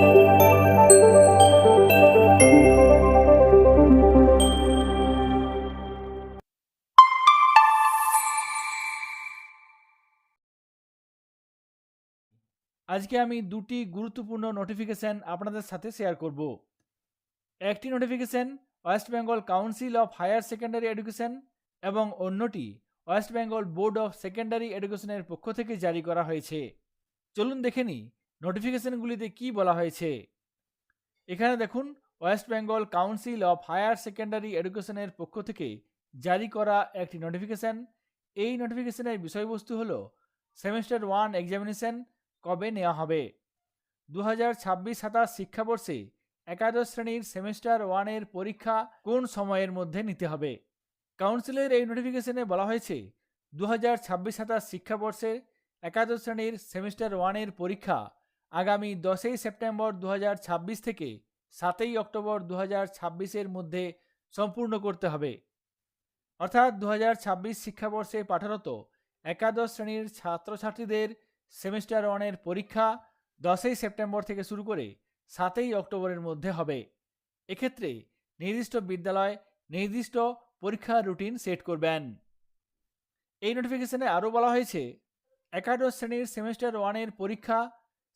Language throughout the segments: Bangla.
আজকে আমি দুটি গুরুত্বপূর্ণ নোটিফিকেশন আপনাদের সাথে শেয়ার করব। একটি notification West Bengal council of higher secondary education এবং অন্যটি West Bengal board of secondary এডুকেশনের পক্ষ থেকে জারি করা হয়েছে। চলুন দেখে নিই নোটিফিকেশনগুলিতে কি বলা হয়েছে। এখানে দেখুন, West Bengal council of higher secondary এডুকেশনের পক্ষ থেকে জারি করা একটি নোটিফিকেশন। এই নোটিফিকেশনের বিষয়বস্তু হলো সেমিস্টার 1 এক্সামিনেশন কবে নেওয়া হবে। 2026-27 শিক্ষাবর্ষে একাদশ শ্রেণীর সেমিস্টার 1-এর পরীক্ষা কোন সময়ের মধ্যে নিতে হবে। কাউন্সিলের এই নোটিফিকেশনে বলা হয়েছে 2026-27 শিক্ষাবর্ষে একাদশ শ্রেণীর সেমিস্টার 1-এর পরীক্ষা আগামী 10ই সেপ্টেম্বর 2026 থেকে 7ই অক্টোবর 2026-এর মধ্যে সম্পূর্ণ করতে হবে। অর্থাৎ 2026 শিক্ষাবর্ষে পাঠরত একাদশ শ্রেণীর ছাত্রছাত্রীদের সেমিস্টার 1-এর পরীক্ষা 10ই সেপ্টেম্বর থেকে শুরু করে 7ই অক্টোবরের মধ্যে হবে। এক্ষেত্রে নির্দিষ্ট বিদ্যালয় নির্দিষ্ট পরীক্ষার রুটিন সেট করবেন। এই নোটিফিকেশনে আরও বলা হয়েছে একাদশ শ্রেণীর সেমিস্টার 1-এর পরীক্ষা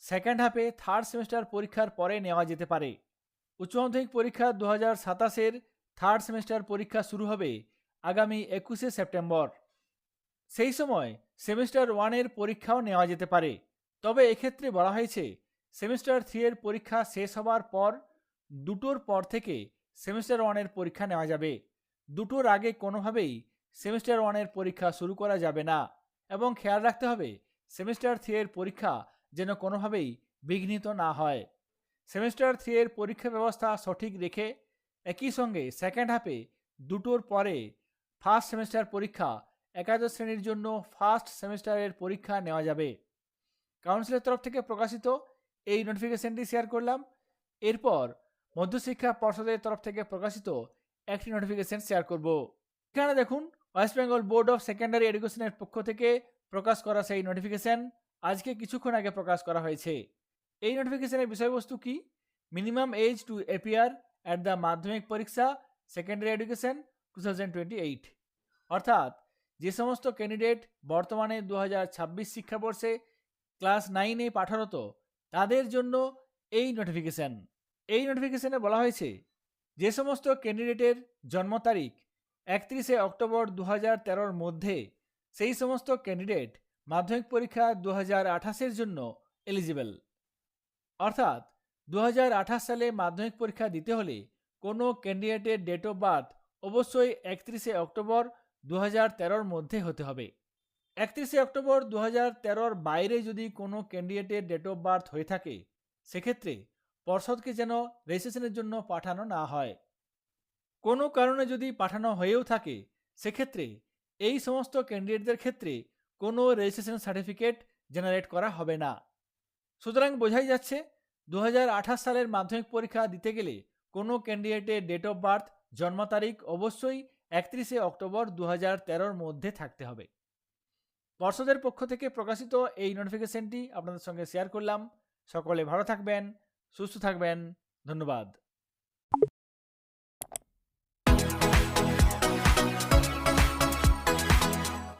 সেকেন্ড হাফে থার্ড সেমিস্টার পরীক্ষার পরে নেওয়া যেতে পারে। উচ্চ মাধ্যমিক পরীক্ষা 2027-এর থার্ড সেমিস্টার পরীক্ষা শুরু হবে আগামী 21শে সেপ্টেম্বর। সেই সময় সেমিস্টার 1-এর পরীক্ষাও নেওয়া যেতে পারে। তবে এক্ষেত্রে বলা হয়েছে সেমিস্টার 3-এর পরীক্ষা শেষ হবার পর দুটোর পর থেকে সেমিস্টার 1-এর পরীক্ষা নেওয়া যাবে। দুটোর আগে কোনোভাবেই সেমিস্টার 1-এর পরীক্ষা শুরু করা যাবে না এবং খেয়াল রাখতে হবে সেমিস্টার 3-এর পরীক্ষা যেন কোনোভাবেই বিঘ্নিত না হয়। সেমিস্টার 3-এর পরীক্ষা ব্যবস্থা সঠিক রেখে একই সঙ্গে সেকেন্ড হাফে দুটোর পরে ফার্স্ট সেমিস্টার পরীক্ষা একাদশ শ্রেণীর জন্য ফার্স্ট সেমিস্টারের পরীক্ষা নেওয়া যাবে। কাউন্সিলের তরফ থেকে প্রকাশিত এই নোটিফিকেশনটি শেয়ার করলাম। এরপর মধ্যশিক্ষা পর্ষদের তরফ থেকে প্রকাশিত একটি নোটিফিকেশন শেয়ার করব। এখানে দেখুন, West Bengal board of secondary এডুকেশনের পক্ষ থেকে প্রকাশ করা সেই নোটিফিকেশন আজকে কিছুক্ষণ আগে প্রকাশ করা হয়েছে। এই নোটিফিকেশনের বিষয়বস্তু কি? Minimum age to appear at the Madhyamik পরীক্ষা সেকেন্ডারি এডুকেশন 2028। অর্থাৎ যে সমস্ত ক্যান্ডিডেট বর্তমানে 2026 শিক্ষাবর্ষে ক্লাস 9-এ পাঠরত তাদের জন্য এই নোটিফিকেশন। এই নোটিফিকেশনে বলা হয়েছে যে সমস্ত ক্যান্ডিডেটের জন্ম তারিখ 31শে অক্টোবর 2013-র মধ্যে সেই সমস্ত ক্যান্ডিডেট মাধ্যমিক পরীক্ষা 2028-এর জন্য এলিজিবল। অর্থাৎ 2028 সালে মাধ্যমিক পরীক্ষা দিতে হলে কোনো ক্যান্ডিডেটের ডেট অফ বার্থ অবশ্যই 31শে অক্টোবর 2013-র মধ্যে হতে হবে। 31শে অক্টোবর 2013-র বাইরে যদি কোনো ক্যান্ডিডেটের ডেট অফ বার্থ হয়ে থাকে সেক্ষেত্রে পর্ষদকে যেন রেজিস্ট্রেশনের জন্য পাঠানো না হয়। কোনো কারণে যদি পাঠানো হয়েও থাকে সেক্ষেত্রে এই সমস্ত ক্যান্ডিডেটদের ক্ষেত্রে কোনো রেজিস্ট্রেশন সার্টিফিকেট জেনারেট করা হবে না। সুতরাং বোঝাই যাচ্ছে 2028 সালের মাধ্যমিক পরীক্ষা দিতে গেলে কোনো ক্যান্ডিডেটের ডেট অফ বার্থ জন্ম তারিখ অবশ্যই 31শে অক্টোবর 2013-র মধ্যে থাকতে হবে। পর্ষদের পক্ষ থেকে প্রকাশিত এই নোটিফিকেশনটি আপনাদের সঙ্গে শেয়ার করলাম। সকলে ভালো থাকবেন, সুস্থ থাকবেন। ধন্যবাদ।